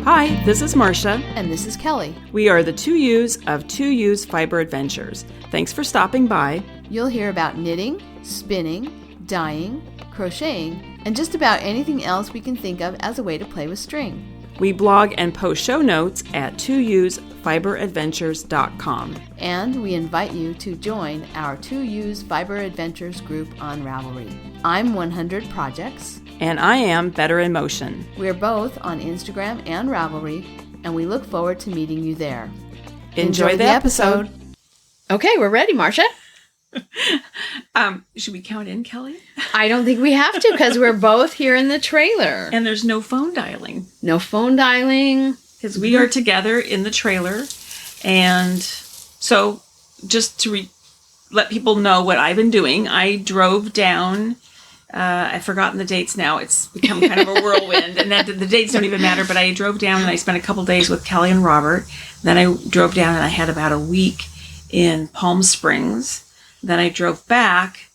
Hi, this is Marsha. And this is Kelly. We are the Two Ewes of Two Ewes Fiber Adventures. Thanks for stopping by. You'll hear about knitting, spinning, dyeing, crocheting, and just about anything else we can think of as a way to play with string. We blog and post show notes at twoewesfiberadventures.com. And we invite you to join our Two Ewes Fiber Adventures group on Ravelry. I'm 100 Projects. And I am Better in Motion. We're both on Instagram and Ravelry, and we look forward to meeting you there. Enjoy the episode. Okay, we're ready, Marsha. Should we count in, Kelly? I don't think we have to because we're both here in the trailer. And there's no phone dialing. No phone dialing. Because we are together in the trailer. And so just to let people know what I've been doing, I drove down... I've forgotten the dates now. It's become kind of a whirlwind, and that the dates don't even matter. But I drove down and I spent a couple days with Kelly and Robert. Then I drove down and I had about a week in Palm Springs. Then I drove back,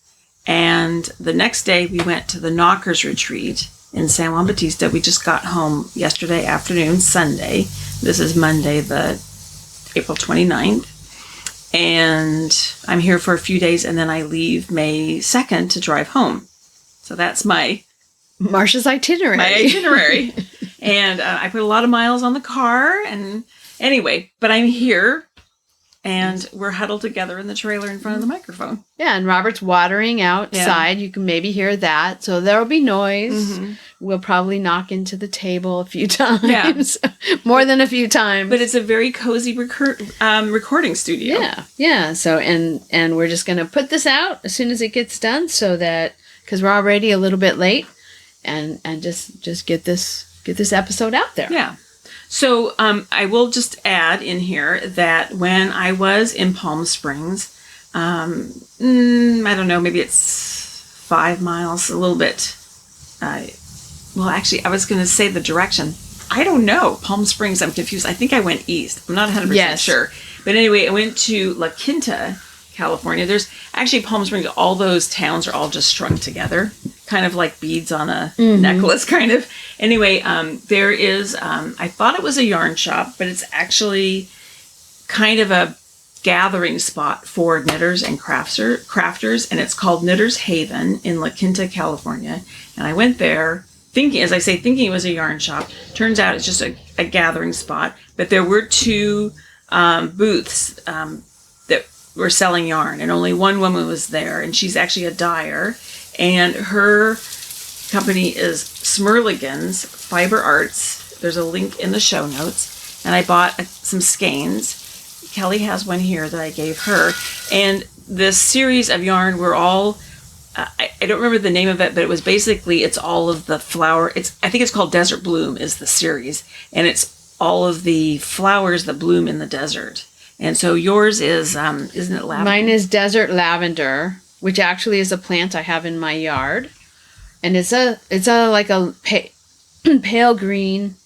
and the next day we went to the NoCKRs retreat in San Juan Bautista. We just got home yesterday afternoon, Sunday. This is Monday, the April 29th. And I'm here for a few days, and then I leave May 2nd to drive home. So that's Marsha's itinerary. My itinerary. And I put a lot of miles on the car. And anyway, but I'm here. And we're huddled together in the trailer in front of the microphone. Yeah, and Robert's watering outside. Yeah. You can maybe hear that. So there'll be noise. Mm-hmm. We'll probably knock into the table a few times. Yeah. More than a few times. But it's a very cozy recording studio. Yeah, yeah. So, and we're just going to put this out as soon as it gets done so that... because we're already a little bit late, and just get this episode out there. Yeah. So I will just add in here that when I was in Palm Springs, I don't know, maybe it's 5 miles, a little bit. Well, actually, I was going to say the direction. I don't know. Palm Springs, I'm confused. I think I went east. I'm not 100% sure. But anyway, I went to LaQuinta, California. There's actually Palm Springs, all those towns are all just strung together, kind of like beads on a necklace, kind of. Anyway, there is, I thought it was a yarn shop, but it's actually kind of a gathering spot for knitters and crafters, and it's called Knitter's Haven in LaQuinta, California. And I went there thinking it was a yarn shop. Turns out it's just a gathering spot, but there were two booths that were selling yarn, and only one woman was there, and she's actually a dyer, and her company is Smirligans Fiber Arts. There's a link in the show notes, and I bought some skeins. Kelly has one here that I gave her, and this series of yarn were all I don't remember the name of it, but it was basically, it's all of the flower. I think it's called Desert Bloom is the series, and it's all of the flowers that bloom in the desert. And so yours is, isn't it lavender? Mine is desert lavender, which actually is a plant I have in my yard. And it's a pale green,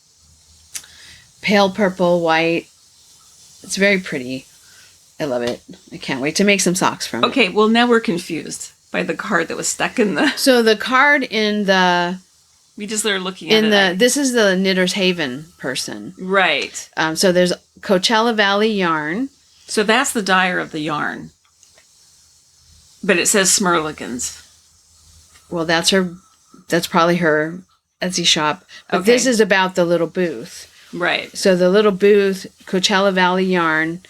pale purple, white. It's very pretty. I love it. I can't wait to make some socks from it. Okay, well, now we're confused by the card that was stuck in the... So the card in the... We just started looking at it. This is the Knitter's Haven person. Right. So there's Coachella Valley Yarn. So that's the dyer of the yarn. But it says Smirligans. Well, that's probably her Etsy shop. But okay. This is about the little booth. Right. So the little booth, Coachella Valley Yarn,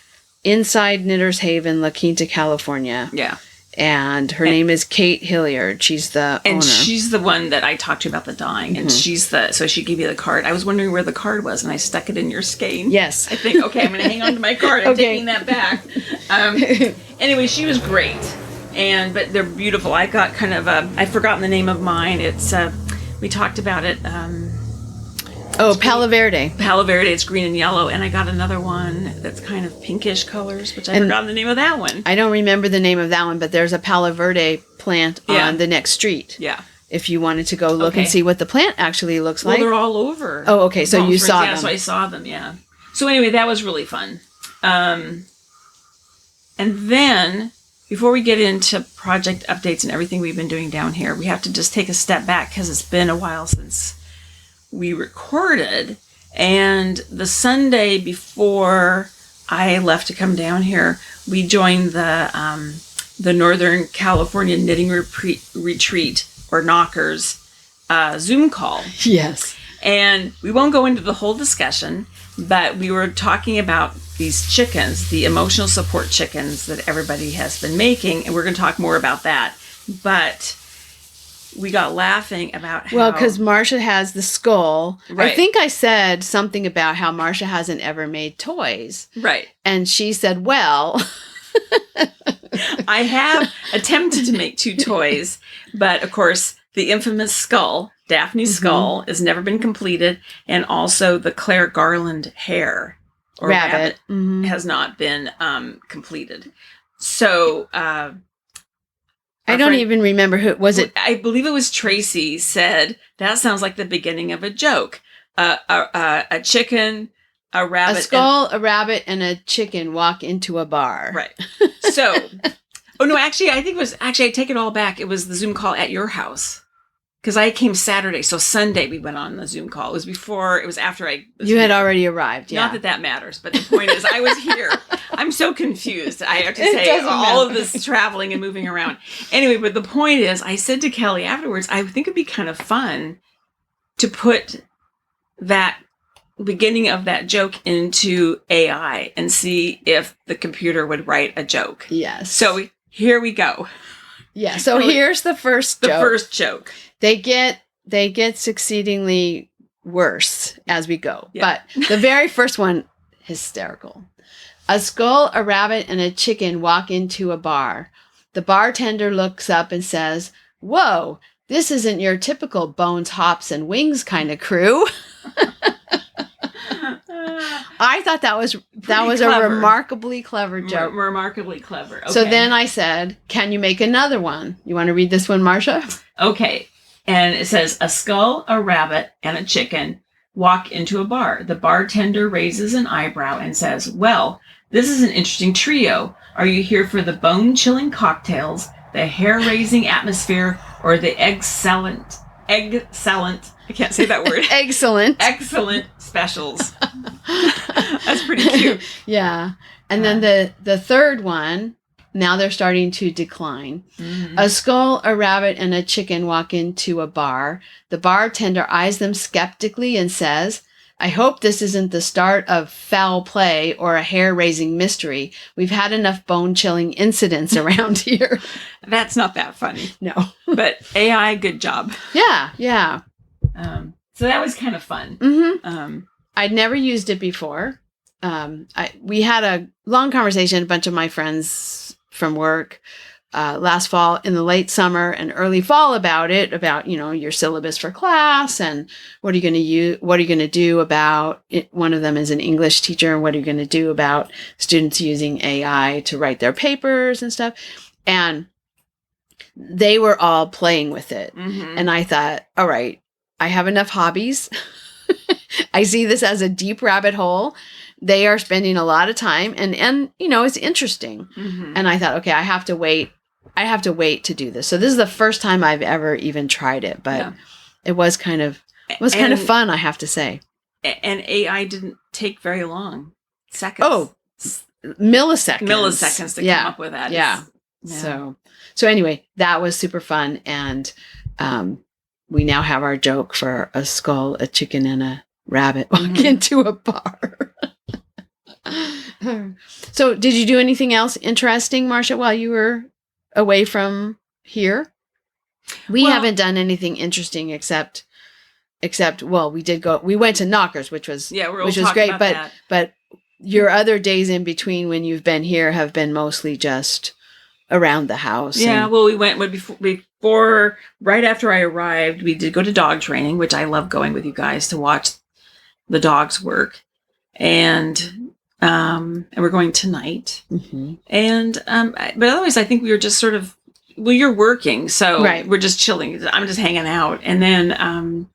inside Knitter's Haven, LaQuinta, California. Yeah. And her name is Kate Hilliard. She's the owner. And she's the one that I talked to about the dyeing. Mm-hmm. And so she gave me the card. I was wondering where the card was, and I stuck it in your skein. Yes. I think, okay, I'm going to hang on to my card. I'm taking that back. Anyway, she was great. But they're beautiful. I got kind of I've forgotten the name of mine. It's, we talked about it. Palo Verde. Palo Verde, it's green and yellow. And I got another one that's kind of pinkish colors, which I forgot the name of that one. I don't remember the name of that one, but there's a Palo Verde plant on the next street. Yeah. If you wanted to go look and see what the plant actually looks like. Well, they're all over. Oh, okay. So you saw them. Yeah, so I saw them, yeah. So anyway, that was really fun. And then, before we get into project updates and everything we've been doing down here, we have to just take a step back because it's been a while since we recorded. And the Sunday before I left to come down here, we joined the Northern California Knitting Retreat, or NoCKRs, Zoom call. Yes. And we won't go into the whole discussion, but we were talking about these chickens, the emotional support chickens that everybody has been making, and we're going to talk more about that. But we got laughing about how... Well, because Marsha has the skull. Right. I think I said something about how Marsha hasn't ever made toys. Right. And she said, well... I have attempted to make 2 toys, but of course, the infamous skull, Daphne's skull, has never been completed, and also the Claire Garland hair, or rabbit, has not been completed. So... I don't even remember who was it. I believe it was Tracy said, that sounds like the beginning of a joke. A chicken, a rabbit. A skull, a rabbit, and a chicken walk into a bar. Right. So, actually, I think it was, I take it all back. It was the Zoom call at your house. Because I came Saturday, so Sunday we went on the Zoom call. It was after I... You had already arrived, yeah. Not that matters, but the point is, I was here. I'm so confused. I have to say, all of this traveling and moving around. Anyway, but the point is, I said to Kelly afterwards, I think it'd be kind of fun to put that beginning of that joke into AI and see if the computer would write a joke. Yes. So here we go. Yeah, so here's the first joke. The first joke. They get succeedingly worse as we go. Yeah. But the very first one, hysterical. A skull, a rabbit, and a chicken walk into a bar. The bartender looks up and says, "Whoa, this isn't your typical bones, hops, and wings kind of crew." I thought that was a remarkably clever joke. Remarkably clever. Okay. So then I said, "Can you make another one? You want to read this one, Marsha?" Okay. And it says, a skull, a rabbit, and a chicken walk into a bar. The bartender raises an eyebrow and says, "Well, this is an interesting trio. Are you here for the bone-chilling cocktails, the hair-raising atmosphere, or the excellent, I can't say that word. Excellent specials?" That's pretty cute. Yeah. And then the third one, now they're starting to decline. Mm-hmm. A skull, a rabbit, and a chicken walk into a bar. The bartender eyes them skeptically and says, "I hope this isn't the start of foul play or a hair-raising mystery. We've had enough bone-chilling incidents around here." That's not that funny. No. But AI, good job. Yeah, yeah. So that was kind of fun. Mm-hmm. I'd never used it before. We had a long conversation, a bunch of my friends from work, last fall in the late summer and early fall about your syllabus for class and what are you going to do about it. One of them is an English teacher, and what are you going to do about students using AI to write their papers and stuff. And they were all playing with it. Mm-hmm. And I thought, all right, I have enough hobbies. I see this as a deep rabbit hole. They are spending a lot of time and it's interesting. Mm-hmm. And I thought, okay, I have to wait to do this. So this is the first time I've ever even tried it, but it was kind of fun, I have to say. And AI didn't take very long. Seconds. Oh, milliseconds. Milliseconds to come up with that. Yeah. So anyway, that was super fun. And, we now have our joke for a skull, a chicken, and a rabbit walk into a bar. So did you do anything else interesting, Marsha, while you were away from here? We haven't done anything interesting except we went to NoCKRs, which was great, but your other days in between when you've been here have been mostly just around the house. Yeah, we went before right after I arrived, we did go to dog training, which I love going with you guys to watch the dogs work. And we're going tonight. Mm-hmm. And but otherwise I think we were just sort of, you're working, so we're just chilling. I'm just hanging out. And then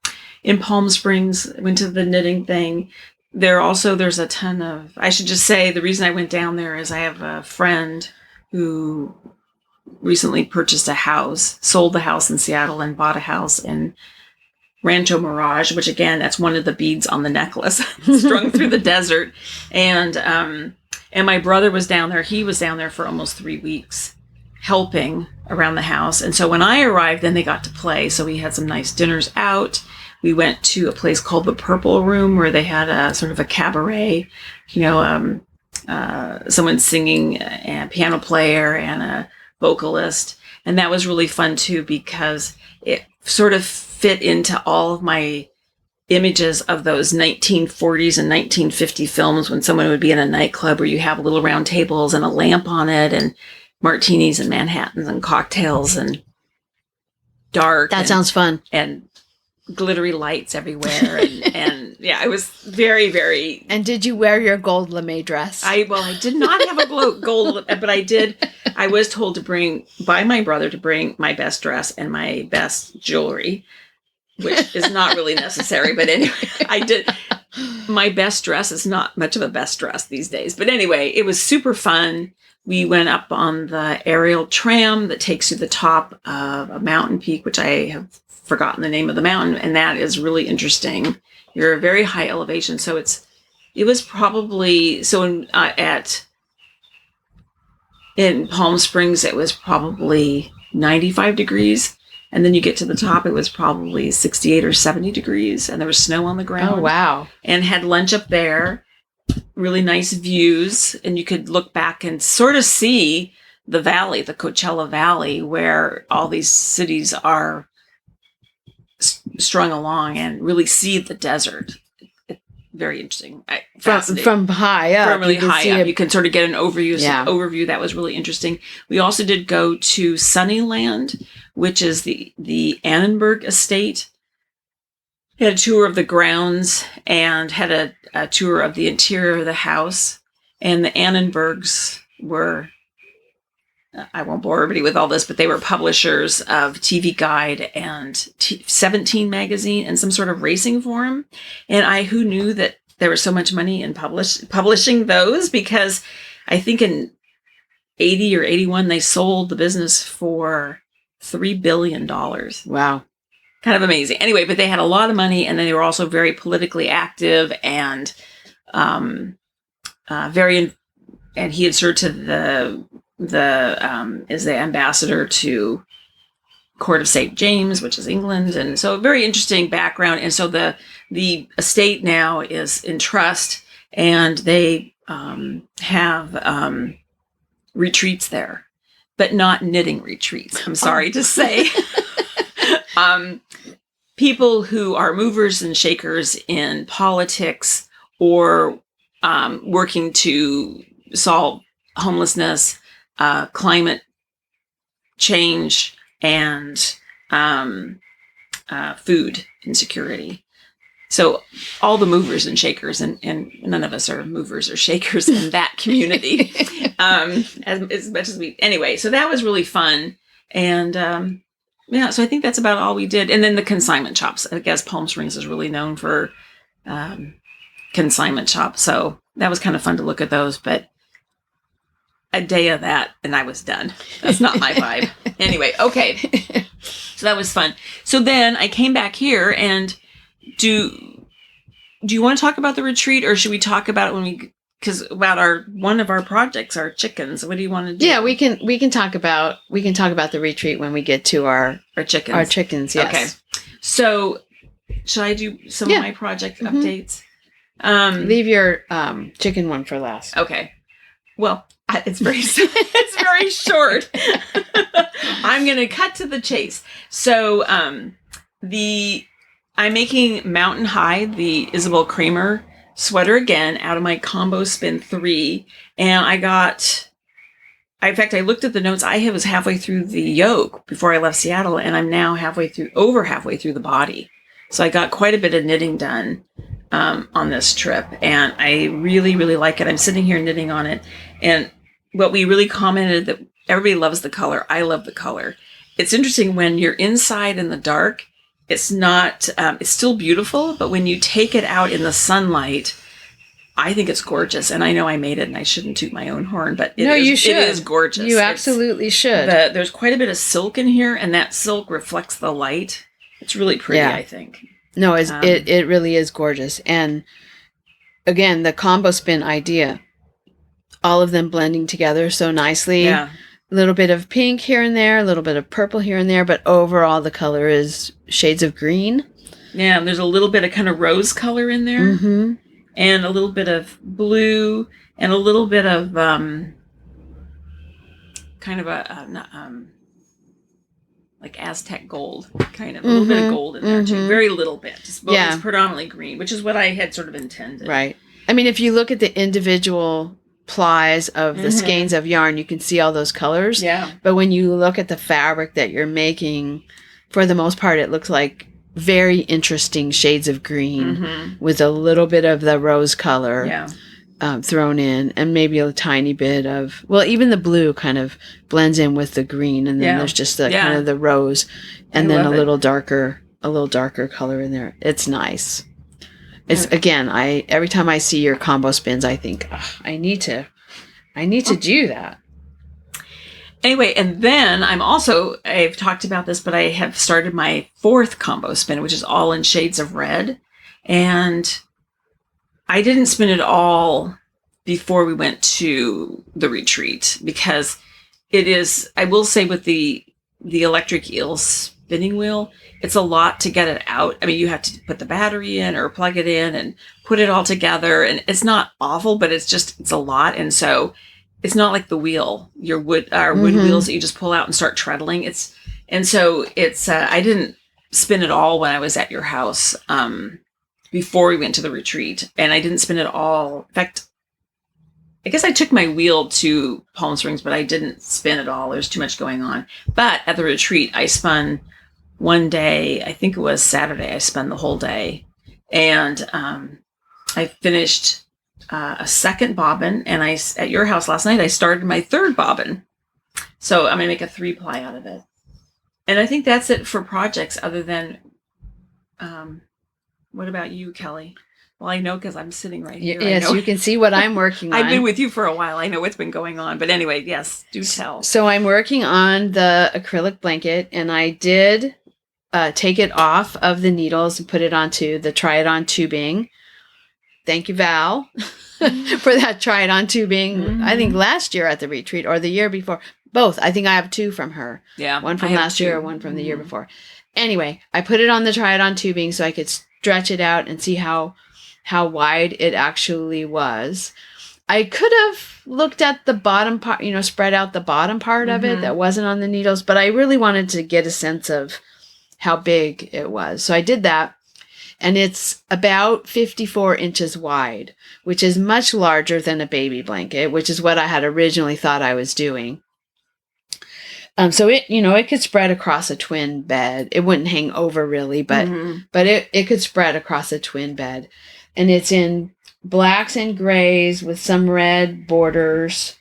in Palm Springs, went to the knitting thing. There's a ton of, I should just say, the reason I went down there is I have a friend who recently purchased a house, sold the house in Seattle and bought a house in Rancho Mirage, which again, that's one of the beads on the necklace strung through the desert. And my brother was down there. He was down there for almost 3 weeks helping around the house. And so when I arrived, then they got to play. So we had some nice dinners out. We went to a place called the Purple Room where they had a sort of a cabaret, someone singing, a piano player and a vocalist. And that was really fun too, because it sort of fit into all of my images of those 1940s and 1950 films when someone would be in a nightclub where you have little round tables and a lamp on it and martinis and Manhattans and cocktails and dark. That sounds fun. And glittery lights everywhere. And yeah, it was very, very... And did you wear your gold lame dress? I did not have a gold, but I was told by my brother to bring my best dress and my best jewelry, which is not really necessary. But anyway, I did. My best dress is not much of a best dress these days. But anyway, it was super fun. We went up on the aerial tram that takes you to the top of a mountain peak, which I have forgotten the name of the mountain. And that is really interesting. You're a very high elevation. So it was probably, in Palm Springs, it was probably 95 degrees. And then you get to the top, it was probably 68 or 70 degrees. And there was snow on the ground. Oh, wow. And had lunch up there. Really nice views. And you could look back and sort of see the valley, the Coachella Valley, where all these cities are strung along, and really see the desert. Very interesting. From high up. From really high up. You can sort of get an overview. That was really interesting. We also did go to Sunnyland, which is the Annenberg estate. Had a tour of the grounds and had a tour of the interior of the house. And the Annenbergs were, I won't bore everybody with all this, but they were publishers of TV Guide and 17 magazine and some sort of racing forum. And who knew that there was so much money in publishing those, because I think in 80 or 81, they sold the business for $3 billion. Wow. Kind of amazing. Anyway, but they had a lot of money, and then they were also very politically active and and he had served to is the ambassador to Court of St. James, which is England. And so a very interesting background. And so the estate now is in trust, and they have retreats there, but not knitting retreats, I'm sorry to say. People who are movers and shakers in politics or working to solve homelessness, climate change, and food insecurity. So all the movers and shakers, and none of us are movers or shakers in that community, as much as we... Anyway, so that was really fun. And so I think that's about all we did. And then the consignment shops. I guess Palm Springs is really known for consignment shops. So that was kind of fun to look at those. But a day of that, and I was done. That's not my vibe. Anyway, okay. So that was fun. So then I came back here, and do you want to talk about the retreat, or should we talk about it about one of our projects, our chickens? What do you want to do? Yeah, we can talk about the retreat when we get to our chickens. Our chickens, yes. Okay. So should I do some of my project updates? Leave your chicken one for last. Okay. Well, it's very short. I'm going to cut to the chase. So I'm making Mountain High, the Isabel Kramer sweater again, out of my Combo Spin 3. And I looked at the notes. I was halfway through the yoke before I left Seattle, and I'm now over halfway through the body. So I got quite a bit of knitting done on this trip, and I really, really like it. I'm sitting here knitting on it. And what we really commented, that everybody loves the color. I love the color. It's interesting when you're inside in the dark, it's not, it's still beautiful, but when you take it out in the sunlight, I think it's gorgeous. And I know I made it, and I shouldn't toot my own horn, but you should. It is gorgeous. You absolutely should. There's quite a bit of silk in here, and that silk reflects the light. It's really pretty, I think. No, it really is gorgeous. And again, the combo spin idea, all of them blending together so nicely. Yeah. A little bit of pink here and there, a little bit of purple here and there, but overall the color is shades of green. Yeah, and there's a little bit of kind of rose color in there. Mm-hmm. And a little bit of blue, and a little bit of kind of like Aztec gold, kind of. A little bit of gold in there, too. Very little bit. Just it's predominantly green, which is what I had sort of intended. Right. I mean, if you look at the individual plies of the skeins of yarn, you can see all those colors. Yeah. But when you look at the fabric that you're making, for the most part, it looks like very interesting shades of green with a little bit of the rose color thrown in, and maybe a tiny bit of, well, even the blue kind of blends in with the green, and then there's just the kind of the rose, and then a little darker color in there. It's nice. It's again, every time I see your combo spins, I think I need to do that. Anyway, and then I've talked about this, but I have started my 4th combo spin, which is all in shades of red. And I didn't spin it all before we went to the retreat, because it is, I will say, with the electric eel spinning wheel, it's a lot to get it out. I mean, you have to put the battery in or plug it in and put it all together. And it's not awful, but it's a lot. And so it's not like the wheel, your wood wheels that you just pull out and start treadling. I didn't spin it all when I was at your house before we went to the retreat. And I didn't spin it all. In fact, I guess I took my wheel to Palm Springs, but I didn't spin it all. There's too much going on. But at the retreat, I spun one day. I think it was Saturday. I spun the whole day. And I finished a 2nd bobbin. And at your house last night, I started my 3rd bobbin. So I'm going to make a 3-ply out of it. And I think that's it for projects, other than, what about you, Kelly? Well, I know, because I'm sitting right here. Yes, you can see what I'm working on. I've been with you for a while. I know what's been going on. But anyway, yes, do tell. So I'm working on the acrylic blanket, and I did take it off of the needles and put it onto the try-it-on tubing. Thank you, Val, for that try-it-on tubing. I think last year at the retreat, or the year before. Both. I think I have 2 from her. Yeah. One from last year, one from the year before. Anyway, I put it on the try-it-on tubing so I could stretch it out and see how wide it actually was. I could have looked at the bottom part, spread out the bottom part of it that wasn't on the needles, but I really wanted to get a sense of how big it was. So I did that, and it's about 54 inches wide, which is much larger than a baby blanket, which is what I had originally thought I was doing. So it could spread across a twin bed. It wouldn't hang over really, but it could spread across a twin bed. And it's in blacks and grays with some red borders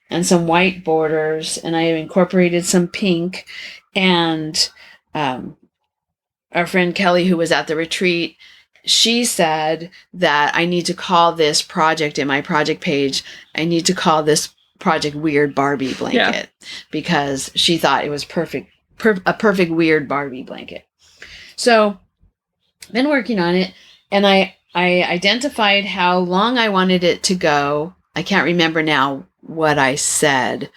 and some white borders. And I incorporated some pink. And our friend Kelly, who was at the retreat, she said that I need to call this project, in my project page, I need to call this project Weird Barbie Blanket, because she thought it was a perfect weird Barbie blanket. So I've been working on it, and I identified how long I wanted it to go. I can't remember now what I said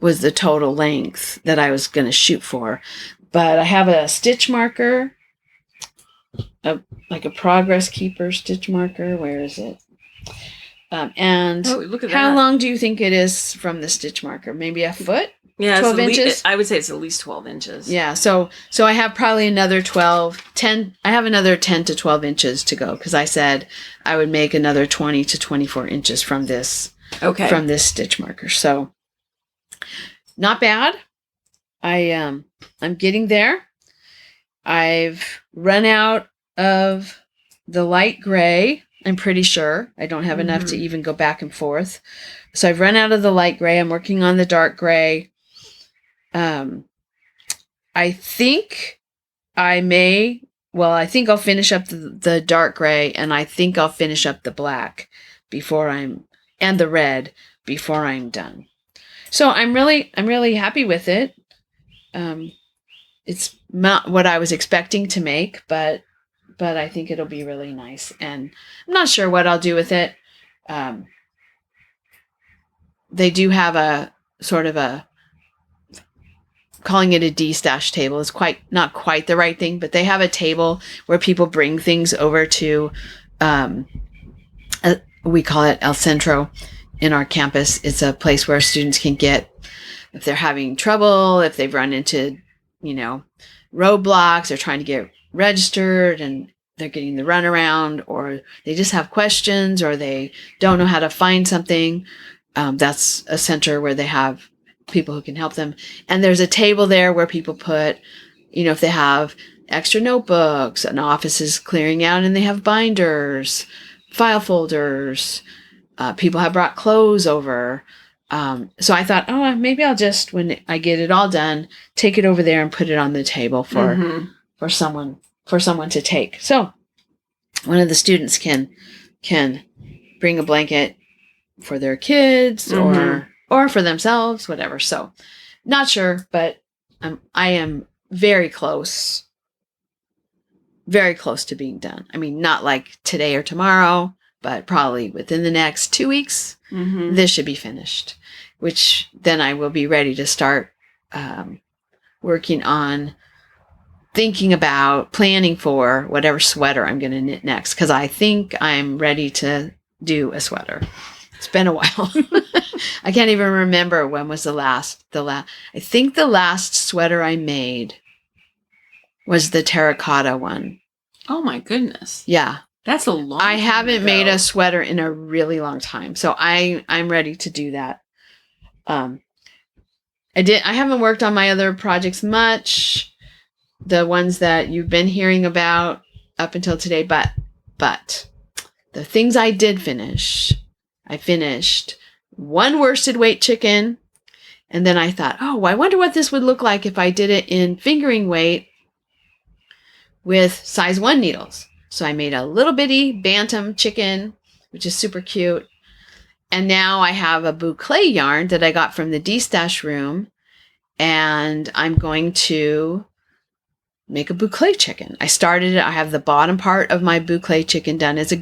was the total length that I was going to shoot for, but I have a stitch marker, like a Progress Keeper stitch marker. Where is it? And look at how that. long do you think it is from the stitch marker? Maybe a foot? Yeah, 12 inches? I would say it's at least 12 inches. Yeah, so I have probably another 10. I have another 10 to 12 inches to go, because I said I would make another 20 to 24 inches from this stitch marker. So not bad. I'm getting there. I've run out of the light gray. I'm pretty sure. I don't have enough to even go back and forth. So I've run out of the light gray. I'm working on the dark gray. I think I think I'll finish up the dark gray, and I think I'll finish up the black and the red before I'm done. So I'm really happy with it. It's not what I was expecting to make, but but I think it'll be really nice. And I'm not sure what I'll do with it. They do have a sort of a, calling it a de-stash table is not quite the right thing, but they have a table where people bring things over to, we call it El Centro in our campus. It's a place where students can get, if they're having trouble, if they've run into, roadblocks, they're trying to get registered and they're getting the runaround, or they just have questions, or they don't know how to find something. That's a center where they have people who can help them. And there's a table there where people put, if they have extra notebooks, an office is clearing out and they have binders, file folders, people have brought clothes over. So I thought, maybe I'll just, when I get it all done, take it over there and put it on the table for someone to take. So one of the students can bring a blanket for their kids or for themselves, whatever. So not sure, but I am very close to being done. I mean, not like today or tomorrow, but probably within the next 2 weeks, this should be finished, which then I will be ready to start working on thinking about planning for whatever sweater I'm going to knit next. Cause I think I'm ready to do a sweater. It's been a while. I can't even remember when was I think the last sweater I made was the terracotta one. Oh my goodness. Yeah. That's a long I haven't ago. made a sweater in a really long time. So I'm ready to do that. I haven't worked on my other projects much. The ones that you've been hearing about up until today, but the things I did finish, I finished one worsted weight chicken. And then I thought, I wonder what this would look like if I did it in fingering weight with size 1 needles. So I made a little bitty bantam chicken, which is super cute. And now I have a boucle yarn that I got from the de-stash room. And I'm going to make a boucle chicken. I started it. I have the bottom part of my boucle chicken done. It's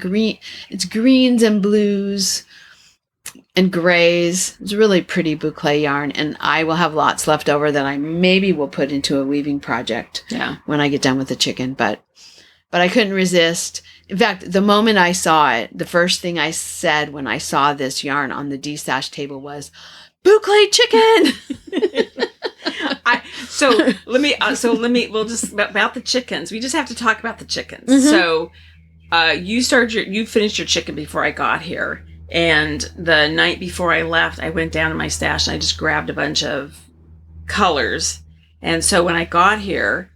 greens and blues and grays. It's a really pretty boucle yarn. And I will have lots left over that I maybe will put into a weaving project when I get done with the chicken. But I couldn't resist. In fact, the moment I saw it, the first thing I said when I saw this yarn on the de-stash table was, boucle chicken! We'll just, about the chickens. We just have to talk about the chickens. So, you finished your chicken before I got here. And the night before I left, I went down to my stash and I just grabbed a bunch of colors. And so when I got here,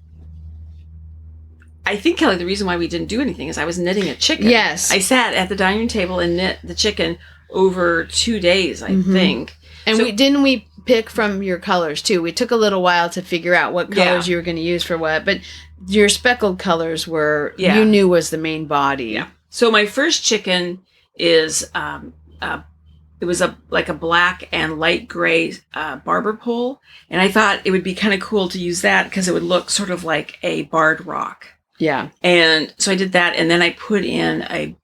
I think, Kelly, the reason why we didn't do anything is I was knitting a chicken. Yes. I sat at the dining room table and knit the chicken over 2 days, I think. And we pick from your colors too. We took a little while to figure out what colors you were going to use for what, but your speckled colors were, you knew was the main body. Yeah. So my first chicken is, it was a black and light gray barber pole. And I thought it would be kind of cool to use that because it would look sort of like a barred rock. Yeah. And so I did that. And then I put in a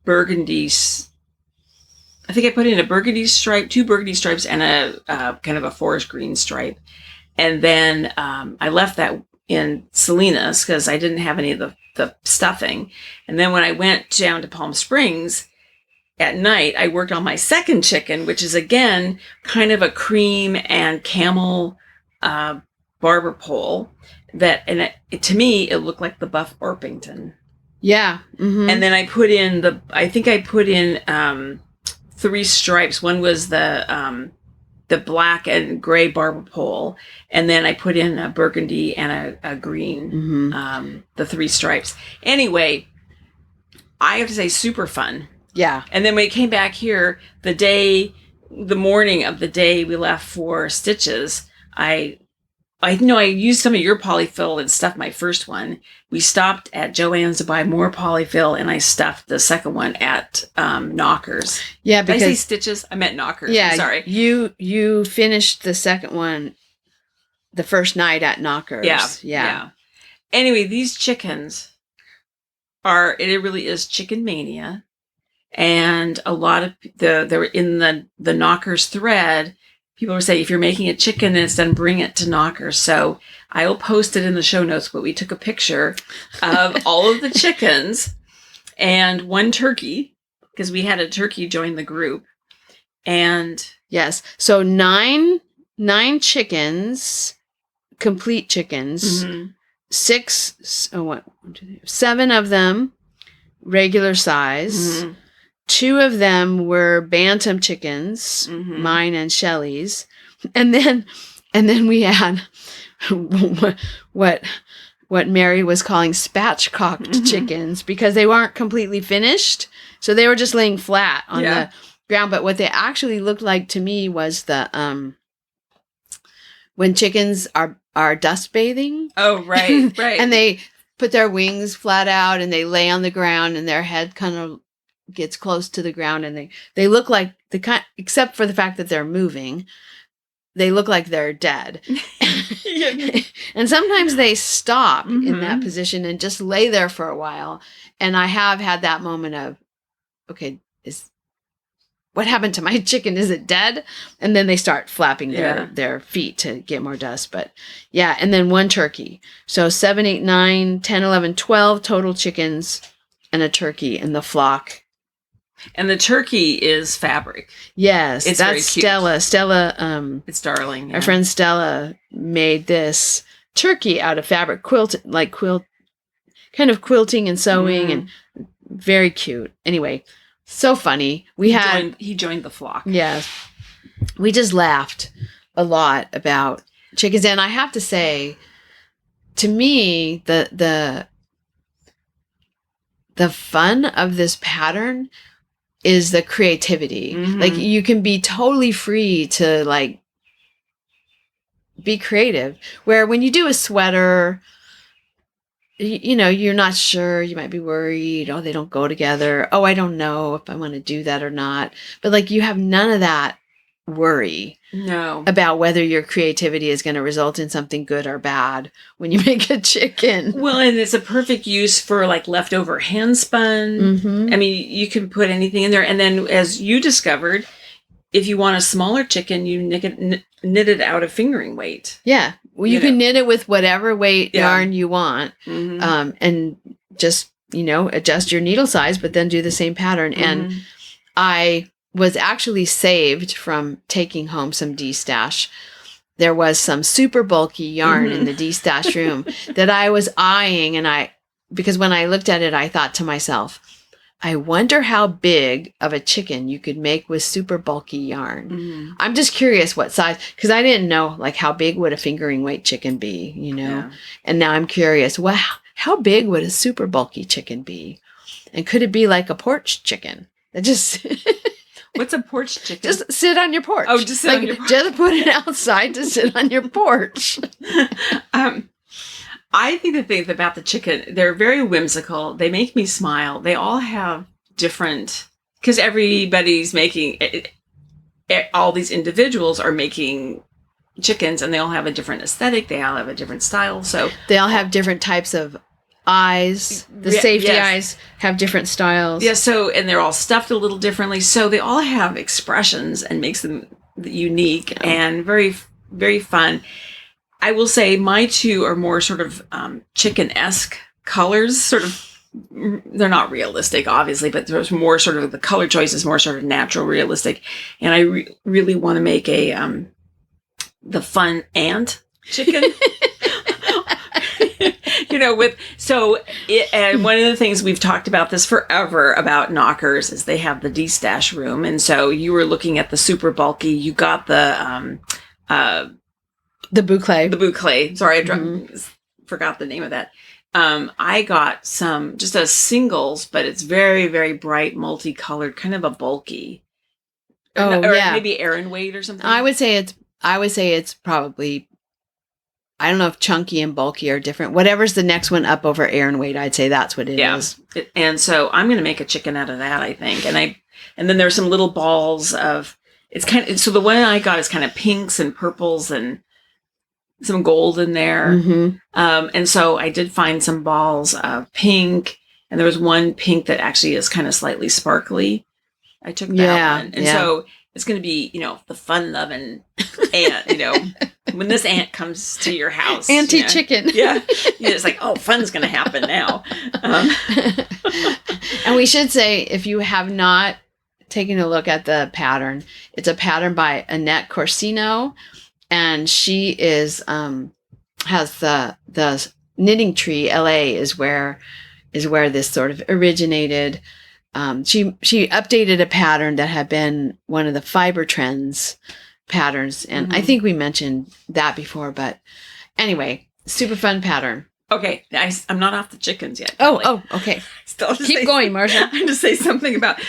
burgundy, I think I put in a burgundy stripe, 2 burgundy stripes, and a kind of a forest green stripe. And then I left that in Salinas because I didn't have any of the stuffing. And then when I went down to Palm Springs at night, I worked on my second chicken, which is, again, kind of a cream and camel barber pole. To me, it looked like the Buff Orpington. Yeah. Mm-hmm. And then I put in I think I put in 3 stripes. One was the black and gray barber pole, and then I put in a burgundy and a green, the 3 stripes. Anyway, I have to say, super fun. Yeah. And then when we came back here, the morning of the day we left for stitches, I used some of your polyfill and stuffed my first one. We stopped at Joann's to buy more polyfill, and I stuffed the second one at NoCKRs. Yeah, because did I say stitches? I meant NoCKRs. Yeah, I'm sorry. You finished the second one the first night at NoCKRs. Yeah. Anyway, these chickens it really is chicken mania. And a lot of they're in the NoCKRs thread. People were saying, if you're making a chicken and it's done, bring it to NoCKRs. So I will post it in the show notes, but we took a picture of all of the chickens and one turkey, because we had a turkey join the group. And yes, so nine chickens, complete chickens, seven of them regular size. Two of them were bantam chickens, mine and Shelley's. And then we had what Mary was calling spatchcocked chickens, because they weren't completely finished. So they were just laying flat on the ground. But what they actually looked like to me was the when chickens are dust bathing. Oh, right. And they put their wings flat out and they lay on the ground and their head kind of gets close to the ground, and they look like the kind, except for the fact that they're moving, they look like they're dead. And sometimes they stop in that position and just lay there for a while. And I have had that moment of, okay, what happened to my chicken? Is it dead? And then they start flapping their feet to get more dust. But yeah, and then one turkey. So 7, 8, 9, 10, 11, 12 total chickens and a turkey in the flock. And the turkey is fabric. Yes, it's that's Stella. Stella, it's darling. Yeah. Our friend Stella made this turkey out of fabric, kind of quilting and sewing, and very cute. Anyway, so funny. He joined the flock. Yes, we just laughed a lot about chickens, and I have to say, to me, the fun of this pattern is the creativity. Like, you can be totally free to like be creative, where when you do a sweater, you know, you're not sure, you might be worried, oh, they don't go together, oh, I don't know if I want to do that or not. But like, you have none of that worry about whether your creativity is going to result in something good or bad when you make a chicken. Well, and it's a perfect use for like leftover hand spun. I mean, you can put anything in there. And then, as you discovered, if you want a smaller chicken, you knit it out of fingering weight. Yeah. Well, you can knit it with whatever weight yarn you want, and just, adjust your needle size, but then do the same pattern. And I was actually saved from taking home some D-stash. There was some super bulky yarn in the D-stash room that I was eyeing, because when I looked at it, I thought to myself, I wonder how big of a chicken you could make with super bulky yarn. I'm just curious what size, because I didn't know, like, how big would a fingering weight chicken be, And now I'm curious, wow, how big would a super bulky chicken be? And could it be like a porch chicken? That just... What's a porch chicken? Just sit on your porch. Oh, just sit on your porch. Just put it outside to sit on your porch. I think the thing about the chicken, they're very whimsical. They make me smile. They all have different, because everybody's making, all these individuals are making chickens, and they all have a different aesthetic. They all have a different style. So they all have different types of eyes. The safety eyes have different styles. Yeah, and they're all stuffed a little differently. So they all have expressions and makes them unique and very, very fun. I will say my two are more sort of chicken-esque colors. Sort of, they're not realistic, obviously, but there's more sort of, the color choice is more sort of natural, realistic. And I really want to make the fun ant chicken. And one of the things we've talked about this forever about NoCKRs is they have the D-stash room. And so you were looking at the super bulky, you got the boucle. The boucle. Sorry, I forgot the name of that. I got just a singles, but it's very, very bright, multicolored, kind of a bulky. Or maybe Aran weight or something. I would say it's probably, I don't know if chunky and bulky are different. Whatever's the next one up over Aran weight, I'd say that's what it is. And so I'm going to make a chicken out of that, I think. And then there's some little balls of, so the one I got is kind of pinks and purples and some gold in there. And so I did find some balls of pink And there was one pink that actually is kind of slightly sparkly. I took that one. And so it's going to be, the fun-loving aunt, when this aunt comes to your house. Auntie Chicken. Yeah. It's like, oh, fun's going to happen now. And we should say, if you have not taken a look at the pattern, it's a pattern by Annette Corsino. And she is, has the Knitting Tree, LA is where this sort of originated. She updated a pattern that had been one of the Fiber Trends patterns. And I think we mentioned that before, but anyway, super fun pattern. Okay. I'm not off the chickens yet. Oh, okay. Still Keep going, Marsha. I'm to say something about,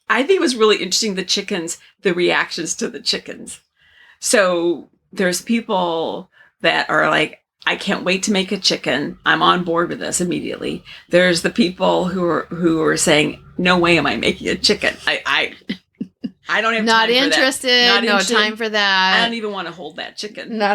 I think it was really interesting, the reactions to the chickens. So there's people that are like, I can't wait to make a chicken. I'm on board with this immediately. There's the people who are saying, no way am I making a chicken. I don't have not time interested. for that. No time for that. I don't even want to hold that chicken. I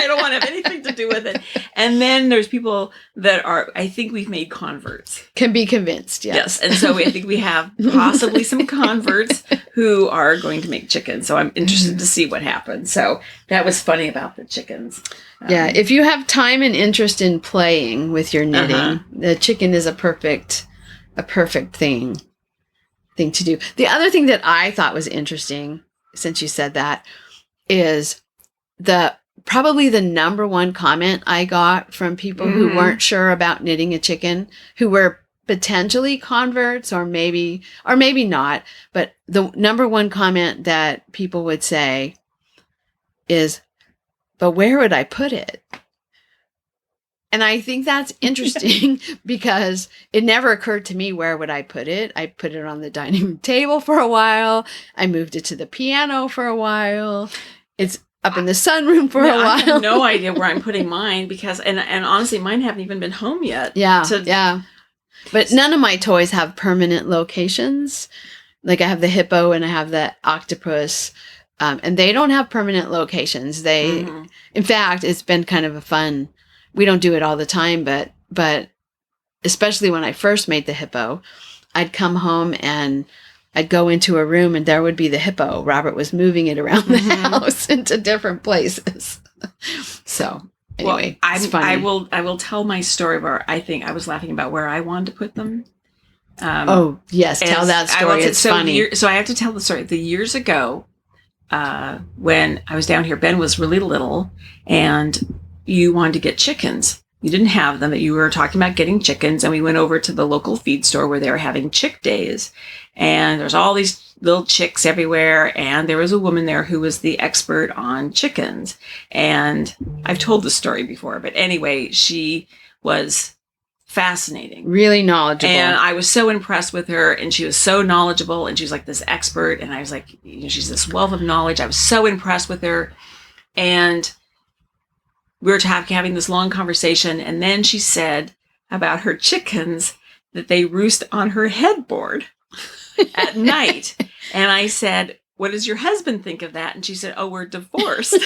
don't want to have anything to do with it. And then there's people that I think we've made converts. Can be convinced, yes. And so I think we have possibly some converts who are going to make chickens. So I'm interested to see what happens. So that was funny about the chickens. Yeah, if you have time and interest in playing with your knitting, the chicken is a perfect thing to do. The other thing that I thought was interesting, since you said that, is probably the number one comment I got from people who weren't sure about knitting a chicken, who were potentially converts or maybe not. But the number one comment that people would say is, but where would I put it? And I think that's interesting because it never occurred to me, where would I put it? I put it on the dining room table for a while. I moved it to the piano for a while. It's up in the sunroom for a while. I have no idea where I'm putting mine because, and honestly, mine haven't even been home yet. Yeah. But none of my toys have permanent locations. Like I have the hippo and I have the octopus, and they don't have permanent locations. In fact, it's been kind of a fun. We don't do it all the time, but especially when I first made the hippo, I'd come home and I'd go into a room and there would be the hippo. Robert was moving it around the house into different places. So anyway, it's funny. I will tell my story where I think I was laughing about where I wanted to put them. Oh yes, tell that story. It's funny. So I have to tell the story. The years ago, when I was down here, Ben was really little, and you wanted to get chickens. You didn't have them, but you were talking about getting chickens, and we went over to the local feed store where they were having chick days, and there's all these little chicks everywhere, and there was a woman there who was the expert on chickens, and I've told the story before, but anyway, she was fascinating, really knowledgeable, and I was so impressed with her, and she was so knowledgeable, and she was like this expert, and I was like, she's this wealth of knowledge. I was so impressed with her, and we were having this long conversation, and then she said about her chickens that they roost on her headboard at night. And I said, what does your husband think of that? And she said, oh, we're divorced.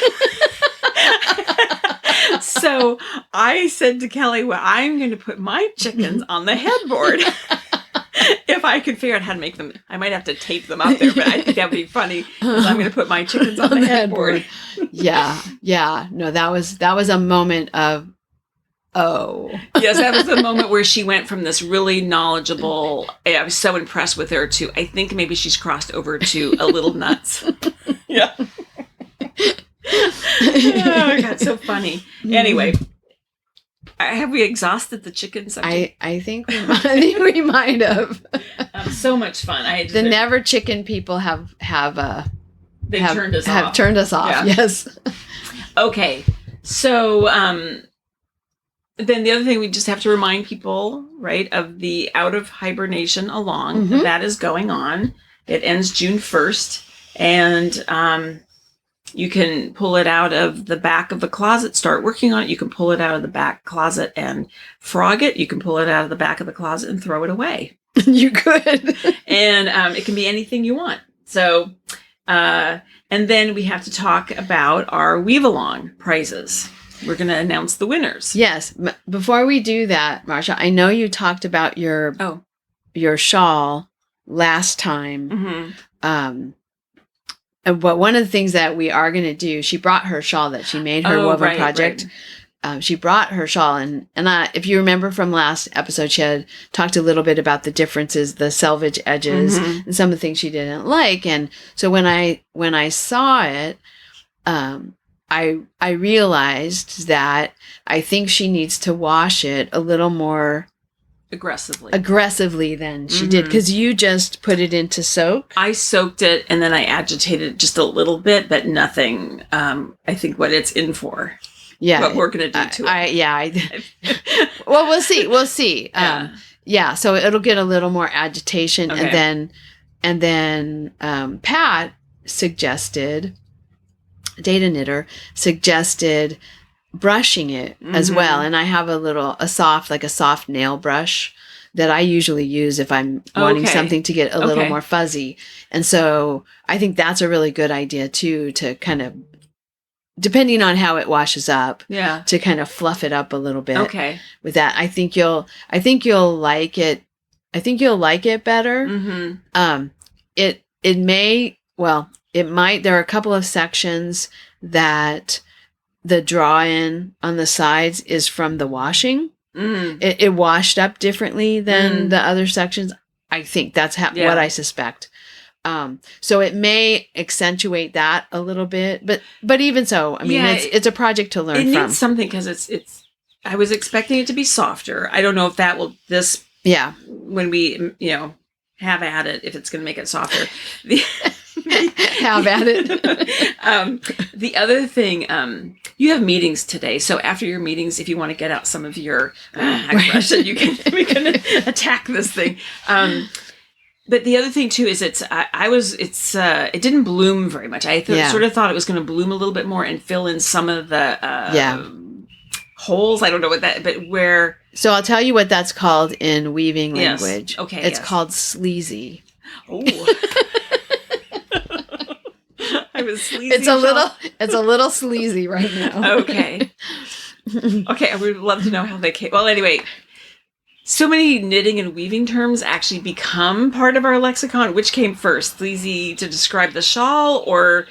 So I said to Kelly, well, I'm going to put my chickens on the headboard. If I could figure out how to make them, I might have to tape them up there, but I think that would be funny because I'm going to put my chickens on the headboard. Yeah. No, that was a moment of, oh. Yes, that was the moment where she went from this really knowledgeable, I was so impressed with her, to, I think maybe she's crossed over to a little nuts. Yeah. Oh, God, so funny. Anyway. Have we exhausted the chicken subject? I think we might have. So much fun. The never chicken people have turned us off. Turned us off. Yeah. Yes. Okay. So then the other thing, we just have to remind people, right, of the Out of Hibernation Along. That is going on. It ends June 1st. And you can pull it out of the back of the closet, start working on it. You can pull it out of the back closet and frog it. You can pull it out of the back of the closet and throw it away. You could. And it can be anything you want. So, and then we have to talk about our Weave Along prizes. we're going to announce the winners. Yes. Before we do that, Marsha, I know you talked about your shawl last time. Mm-hmm. But one of the things that we are going to do, she brought her shawl that she made her woven project. Right. She brought her shawl, and if you remember from last episode, she had talked a little bit about the differences, the selvage edges, and some of the things she didn't like. And so when I saw it, I realized that I think she needs to wash it a little more aggressively than she did, because you just put it into soak. I soaked it and then I agitated it just a little bit, but nothing. I think what it's in for. Yeah, what we're gonna do to it. Well, we'll see. We'll see. So it'll get a little more agitation, okay. and then Pat suggested, Data Knitter suggested brushing it as well, and I have a soft nail brush that I usually use if I'm wanting something to get a little more fuzzy, and so I think that's a really good idea too, to kind of, depending on how it washes up, to kind of fluff it up a little bit. Okay. With that, I think you'll like it. I think you'll like it better. Mm-hmm. It might. There are a couple of sections that the draw-in on the sides is from the washing. It washed up differently than the other sections. I think that's what I suspect. So it may accentuate that a little bit, but even so, I mean, it's a project to learn from. It needs something, because it's. I was expecting it to be softer. I don't know if that will when we have at it, if it's going to make it softer. Have at it. The other thing, you have meetings today, so after your meetings, if you want to get out some of your aggression, we can attack this thing. But the other thing too is it didn't bloom very much. I sort of thought it was going to bloom a little bit more and fill in some of the holes. I don't know what that, but where. So I'll tell you what that's called in weaving language. Yes. Okay. It's called sleazy. Oh. I was sleazy. It's a little sleazy right now. Okay. Okay. I would love to know how they came. Well, anyway. So many knitting and weaving terms actually become part of our lexicon. Which came first, sleazy to describe the shawl, or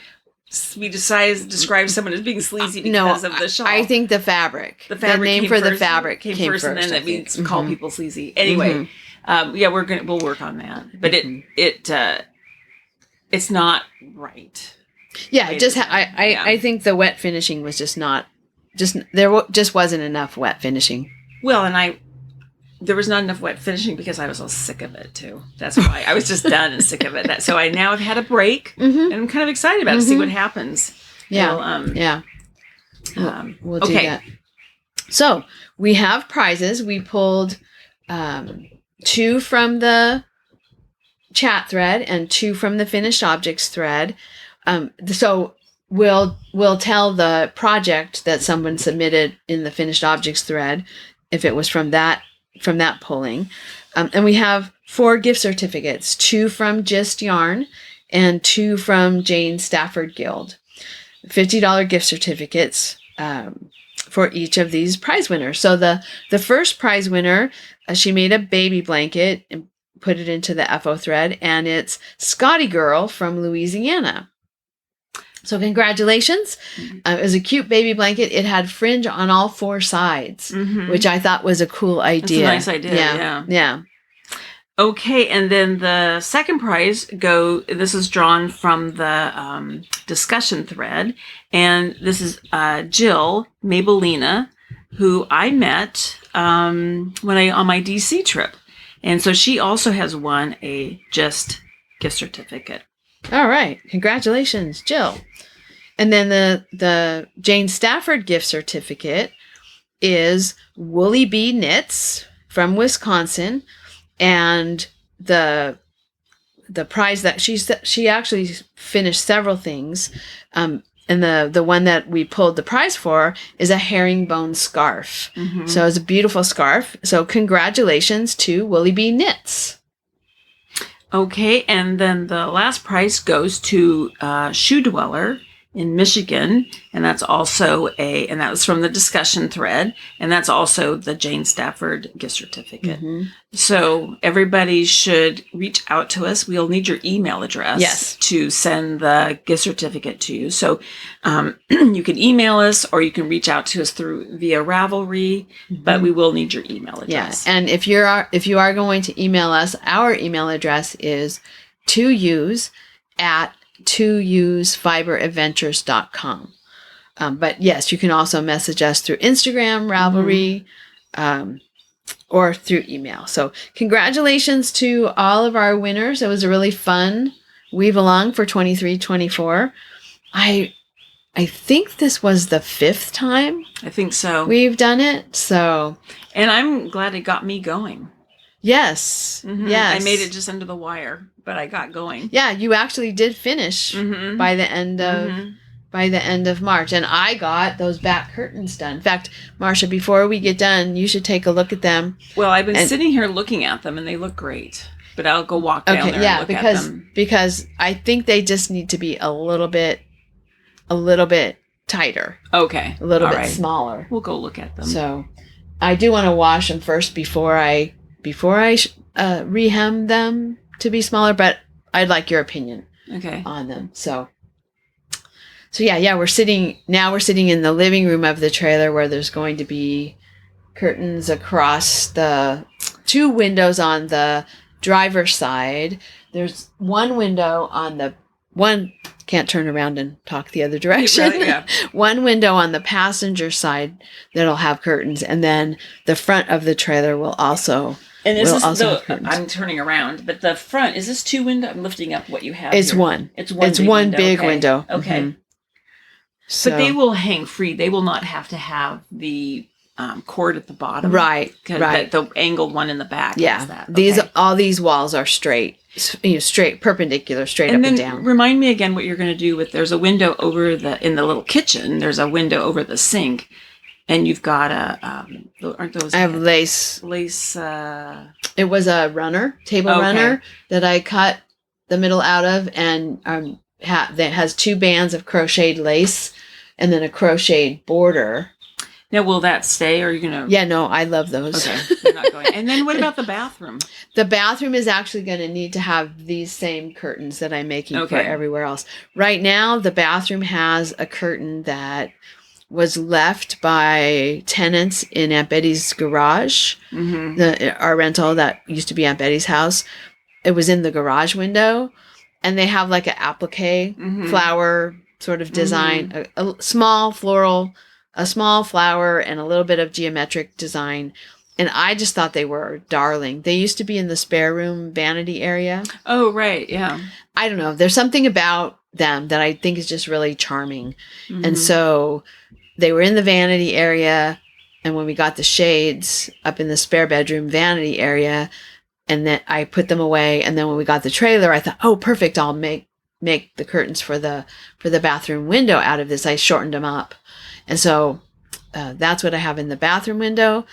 we decided to describe someone as being sleazy because of the shawl? I think the fabric. The name for the fabric came first, and then that means call people sleazy. Anyway, we'll work on that. But it's not right. Yeah, I think the wet finishing was there just wasn't enough wet finishing. Well, and there was not enough wet finishing because I was all sick of it too. That's why I was just done and sick of it. So I now have had a break, and I'm kind of excited about it to see what happens. Yeah, we'll do that. So we have prizes. We pulled 2 from the chat thread and 2 from the finished objects thread. So we'll tell the project that someone submitted in the finished objects thread if it was from that pulling. And we have 4 gift certificates, 2 from Just Yarn and 2 from Jane Stafford Guild. $50 gift certificates for each of these prize winners. So the first prize winner, she made a baby blanket and put it into the FO thread, and it's Scotty Girl from Louisiana. So congratulations. It was a cute baby blanket. It had fringe on all 4 sides, which I thought was a cool idea. That's a nice idea, yeah. Okay, and then the second prize this is drawn from the discussion thread, and this is Jill Mabelina, who I met on my DC trip. And so she also has won a Just gift certificate. All right. Congratulations, Jill. And then the Jane Stafford gift certificate is Woolly Bee Knits from Wisconsin. And the prize that she actually finished several things. And the one that we pulled the prize for is a herringbone scarf. So it's a beautiful scarf. So congratulations to Woolly Bee Knits. Okay, and then the last prize goes to Shoe Dweller, in Michigan, and that's also and that was from the discussion thread, and that's also the Jane Stafford gift certificate. So everybody should reach out to us. We'll need your email address to send the gift certificate to you. So you can email us, or you can reach out to us via Ravelry, but we will need your email address. Yeah, and if you are going to email us, our email address is 2ewes@2ewesfiberadventures.com. But yes, you can also message us through Instagram, Ravelry, or through email. So congratulations to all of our winners. It was a really fun weave along for 23-24. I think this was the 5th time. I think so. We've done it. So, and I'm glad it got me going. Yes. Yes. I made it just under the wire, but I got going. Yeah, you actually did finish by the end of March, and I got those back curtains done. In fact, Marsha, before we get done, you should take a look at them. Well, I've been sitting here looking at them, and they look great. But I'll go walk down there and look at them. Because I think they just need to be a little bit tighter. Okay. A little bit smaller. We'll go look at them. So I do want to wash them first before I rehem them to be smaller, but I'd like your opinion on them. So yeah, we're sitting in the living room of the trailer, where there's going to be curtains across the 2 windows on the driver's side. There's one window on the one, can't turn around and talk the other direction. Right, yeah. One window on the passenger side that'll have curtains, and then the front of the trailer will also. And is this I'm turning around, but the front, is this 2 window? I'm lifting up what you have. It's here. one. It's one. It's one big window. Okay. So, but they will hang free. They will not have to have the cord at the bottom. Right. The angled one in the back. Yeah. Is that. All these walls are straight, perpendicular, straight up and down. Remind me again what you're going to do with. There's a window in the little kitchen. There's a window over the sink. And you've got aren't those? I have lace. Lace. It was a table runner that I cut the middle out of, and that has 2 bands of crocheted lace, and then a crocheted border. Now, will that stay, or are you gonna? Yeah, no, I love those. Okay, you're not going. And then what about the bathroom? The bathroom is actually going to need to have these same curtains that I'm making for everywhere else. Right now, the bathroom has a curtain that was left by tenants in Aunt Betty's garage. Our rental that used to be Aunt Betty's house. It was in the garage window, and they have like an applique flower sort of design, a small flower, and a little bit of geometric design. And I just thought they were darling. They used to be in the spare room vanity area. Oh, right. Yeah. I don't know. There's something about them that I think is just really charming. And so they were in the vanity area, and when we got the shades up in the spare bedroom vanity area, and then I put them away, and then when we got the trailer, I thought, oh, perfect, I'll make the curtains for the bathroom window out of this. I shortened them up, and so that's what I have in the bathroom window.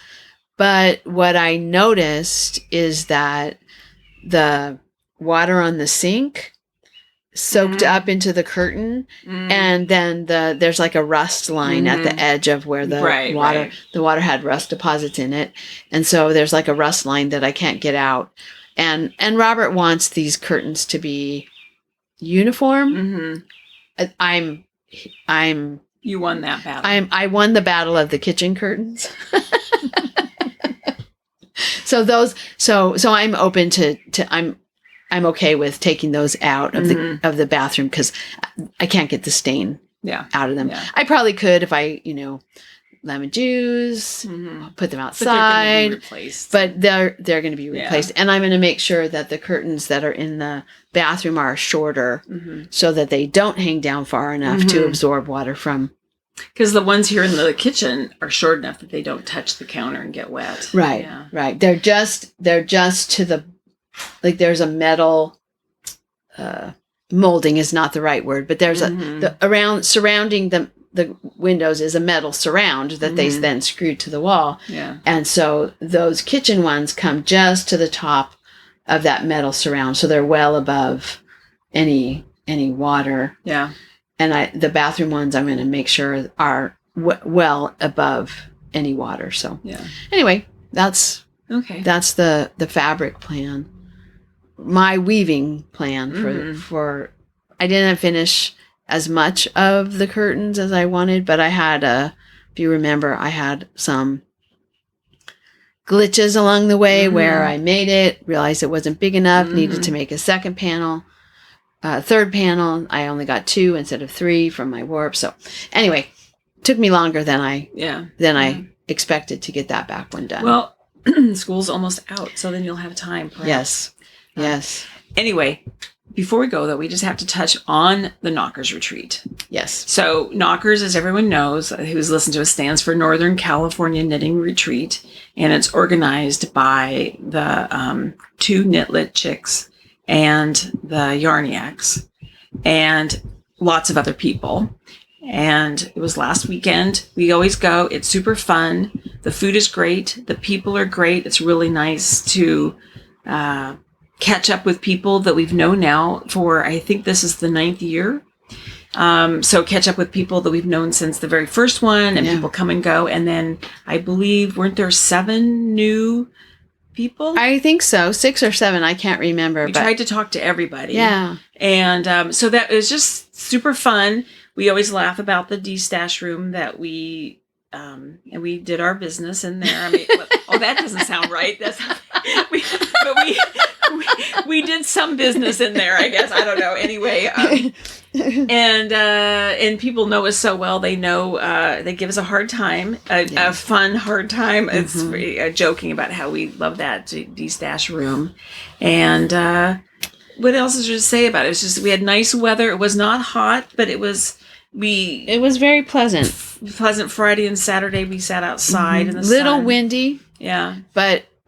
But what I noticed is that the water on the sink soaked up into the curtain, and then there's like a rust line at the edge of where the water had rust deposits in it, and so there's like a rust line that I can't get out, and Robert wants these curtains to be uniform. You won that battle. I won the battle of the kitchen curtains. So I'm open to I'm okay with taking those out of the bathroom, because I can't get the stain out of them. Yeah. I probably could if I, lemon juice, put them outside. But they're going to be replaced. And I'm going to make sure that the curtains that are in the bathroom are shorter, so that they don't hang down far enough to absorb water from. Because the ones here in the kitchen are short enough that they don't touch the counter and get wet. Right. Yeah. Right. They're just to the. Like there's a metal molding is not the right word, but there's surrounding the windows is a metal surround that they then screwed to the wall. Yeah. And so those kitchen ones come just to the top of that metal surround, so they're well above any water. Yeah. and the bathroom ones I'm going to make sure are well above any water. So anyway, that's the fabric plan. My weaving plan for I didn't finish as much of the curtains as I wanted, but I had if you remember, I had some glitches along the way where I made it, realized it wasn't big enough, needed to make a second panel, third panel. I only got 2 instead of 3 from my warp. So anyway, took me longer than I expected to get that back one done. Well, school's almost out, so then you'll have time. Perhaps. Yes. Anyway, before we go, though, we just have to touch on the NoCKRs retreat. Yes. So NoCKRs, as everyone knows, who's listened to us, stands for Northern California Knitting Retreat, and it's organized by the 2 Knitlit Chicks and the Yarniacs and lots of other people. And it was last weekend. We always go. It's super fun. The food is great. The people are great. It's really nice to catch up with people that we've known now for, I think this is the 9th year. So catch up with people that we've known since the very first one, and people come and go. And then I believe, weren't there 7 new people? I think so. 6 or 7. I can't remember. We tried to talk to everybody. Yeah. And so that was just super fun. We always laugh about the D-stash room that we did our business in there. I mean, that doesn't sound right. That's we did some business in there, I guess. I don't know. Anyway, and people know us so well. They know they give us a hard time, a fun hard time. It's joking about how we love that D-stash room. And what else is there to say about it? It's just we had nice weather. It was not hot, but it was very pleasant. Pleasant Friday and Saturday. We sat outside in the sun. Little windy. Yeah.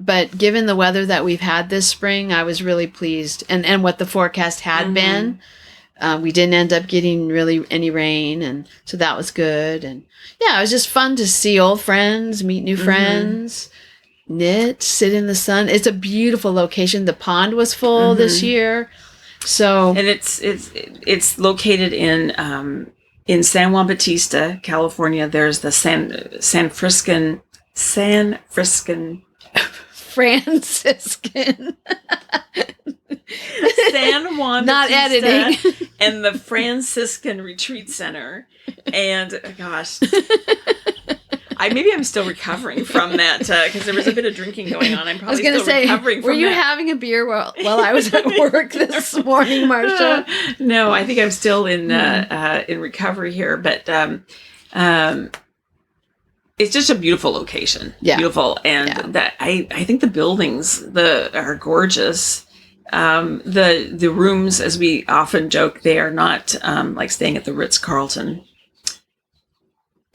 But given the weather that we've had this spring, I was really pleased. And what the forecast had been, we didn't end up getting really any rain. And so that was good. And yeah, it was just fun to see old friends, meet new friends, knit, sit in the sun. It's a beautiful location. The pond was full this year. So, and it's located in San Juan Bautista, California. There's the San Franciscan San Juan not Bautista editing and the Franciscan Retreat Center. And gosh, maybe I'm still recovering from that because there was a bit of drinking going on. I'm probably still recovering from that. Were you having a beer while I was at work this morning, Marsha? No, I think I'm still in recovery here, but it's just a beautiful location. Yeah. Beautiful. And that I think the buildings are gorgeous. The rooms, as we often joke, they are not like staying at the Ritz-Carlton.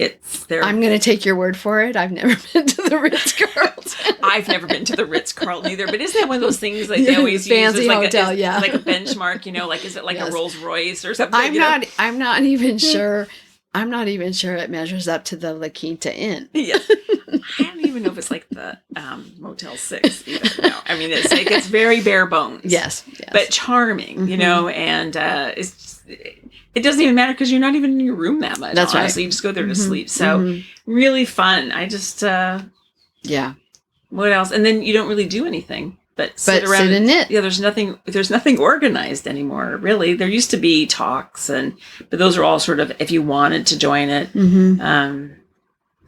I'm going to take your word for it. I've never been to the Ritz-Carlton. I've never been to the Ritz-Carlton either. But isn't that one of those things that they always use as like hotel, like a benchmark? Like is it like a Rolls Royce or something? I'm not even sure. I'm not even sure it measures up to the LaQuinta Inn. Yeah. I don't even know if it's like the Motel 6 either. No, I mean, it's very bare bones. Yes. But charming, and it doesn't even matter because you're not even in your room that much. That's honestly. right. You just go there to sleep. So really fun. I just, what else? And then you don't really do anything. But sit around and knit. Yeah, there's nothing organized anymore, really. There used to be talks, but those are all sort of if you wanted to join it.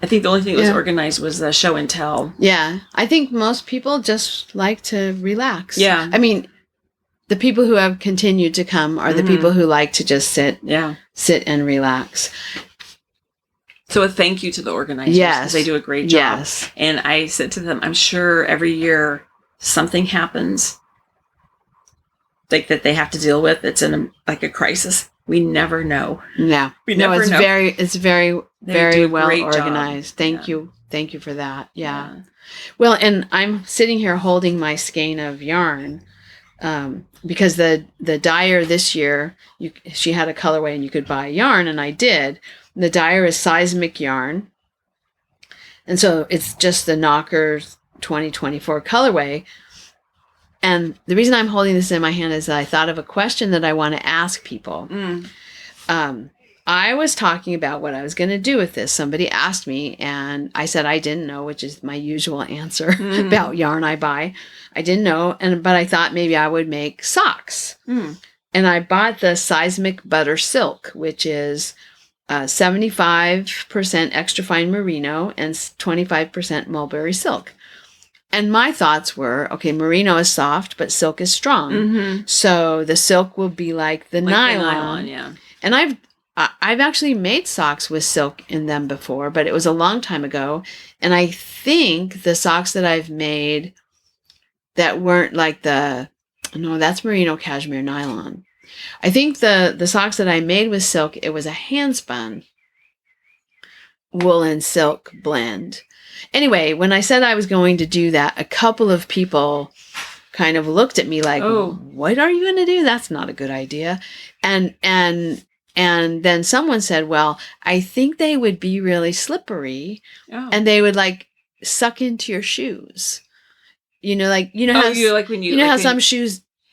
I think the only thing that was organized was the show and tell. Yeah, I think most people just like to relax. Yeah, I mean, the people who have continued to come are the people who like to just sit and relax. So a thank you to the organizers. Yes, they do a great job. Yes, and I said to them, I'm sure every year something happens like that they have to deal with. It's in a crisis. We never know. Yeah. It's very well organized. Job. Thank you for that. Yeah. Well, and I'm sitting here holding my skein of yarn because the dyer this year, she had a colorway and you could buy yarn, and I did. The dyer is seismic yarn. And so it's just the NoCKRs 2024 colorway. And the reason I'm holding this in my hand is that I thought of a question that I want to ask people. I was talking about what I was going to do with this. Somebody asked me, and I said I didn't know, which is my usual answer about yarn I buy. I didn't know, but I thought maybe I would make socks. And I bought the Seismic Butter Silk, which is 75% extra fine merino and 25% mulberry silk. And my thoughts were, okay, merino is soft, but silk is strong. So the silk will be like the nylon. Yeah. And I've actually made socks with silk in them before, but it was a long time ago. And I think the socks that I've made that weren't like no, that's merino cashmere nylon. I think the socks that I made with silk, it was a hand spun wool and silk blend. Anyway, when I said I was going to do that, a couple of people kind of looked at me like, what are you going to do? That's not a good idea. And then someone said, well, I think they would be really slippery and they would like suck into your shoes. How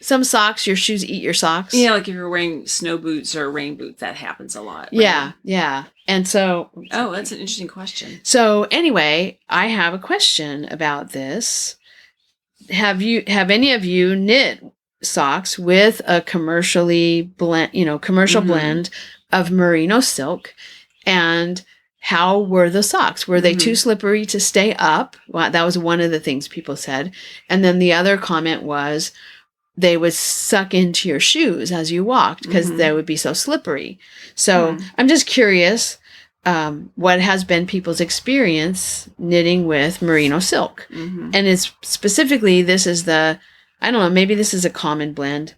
some socks, your shoes eat your socks. Yeah, like if you're wearing snow boots or rain boots, that happens a lot. Right? Yeah. And so... Oh, that's an interesting question. So anyway, I have a question about this. Have any of you knit socks with a commercial blend of merino silk? And how were the socks? Were they too slippery to stay up? Well, that was one of the things people said. And then the other comment was they would suck into your shoes as you walked because they would be so slippery. So I'm just curious what has been people's experience knitting with merino silk. And it's specifically, this is I don't know, maybe this is a common blend.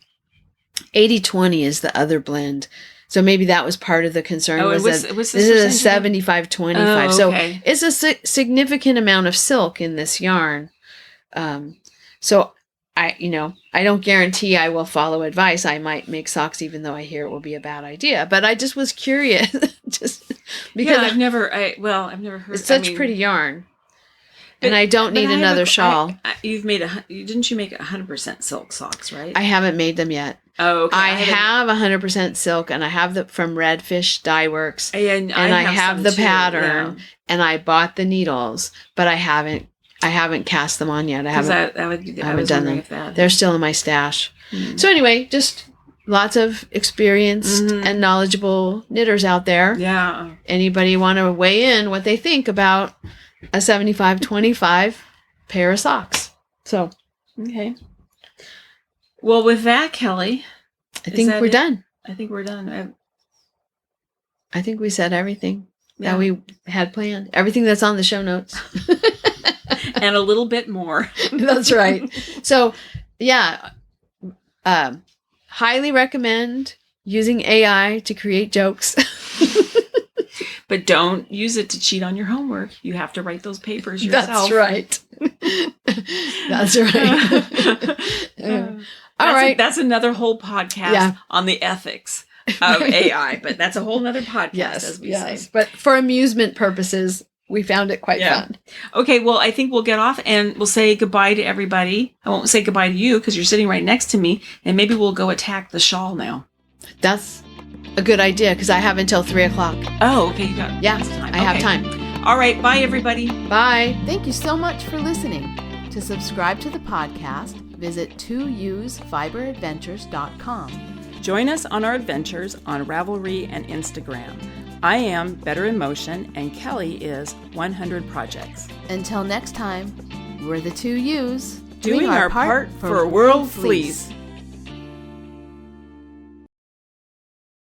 80-20 is the other blend. So maybe that was part of the concern. This is a 75-25. So it's a significant amount of silk in this yarn. So I don't guarantee I will follow advice. I might make socks even though I hear it will be a bad idea. But I just was curious, just because I've never heard. It's such pretty yarn, and I don't need another shawl. Didn't you make 100% silk socks, right? I haven't made them yet. Oh, okay. I have 100% silk, and I have from Redfish Dye Works, and I have the pattern, and I bought the needles, but I haven't cast them on yet. I haven't done them. They're still in my stash. So anyway, just lots of experienced and knowledgeable knitters out there. Yeah. Anybody want to weigh in what they think about a 75-25 pair of socks? So. Okay. Well, with that, Kelly, I think we're done. I think we're done. I think we said everything that we had planned. Everything that's on the show notes. And a little bit more. That's right. So, yeah, highly recommend using AI to create jokes. But don't use it to cheat on your homework. You have to write those papers yourself. That's right. That's right. All right. That's another whole podcast on the ethics of AI, but that's a whole nother podcast, as we say. But for amusement purposes, we found it quite fun. Okay, well, I think we'll get off and we'll say goodbye to everybody. I won't say goodbye to you because you're sitting right next to me, and maybe we'll go attack the shawl now. That's a good idea because I have until 3:00. Oh, okay, you got time. I have time. All right, bye, everybody. Bye. Thank you so much for listening. To subscribe to the podcast, visit 2ewesfiberadventures.com. Join us on our adventures on Ravelry and Instagram. I am Better in Motion, and Kelly is 100 Projects. Until next time, we're the 2 Ewes doing our part for World Fleece.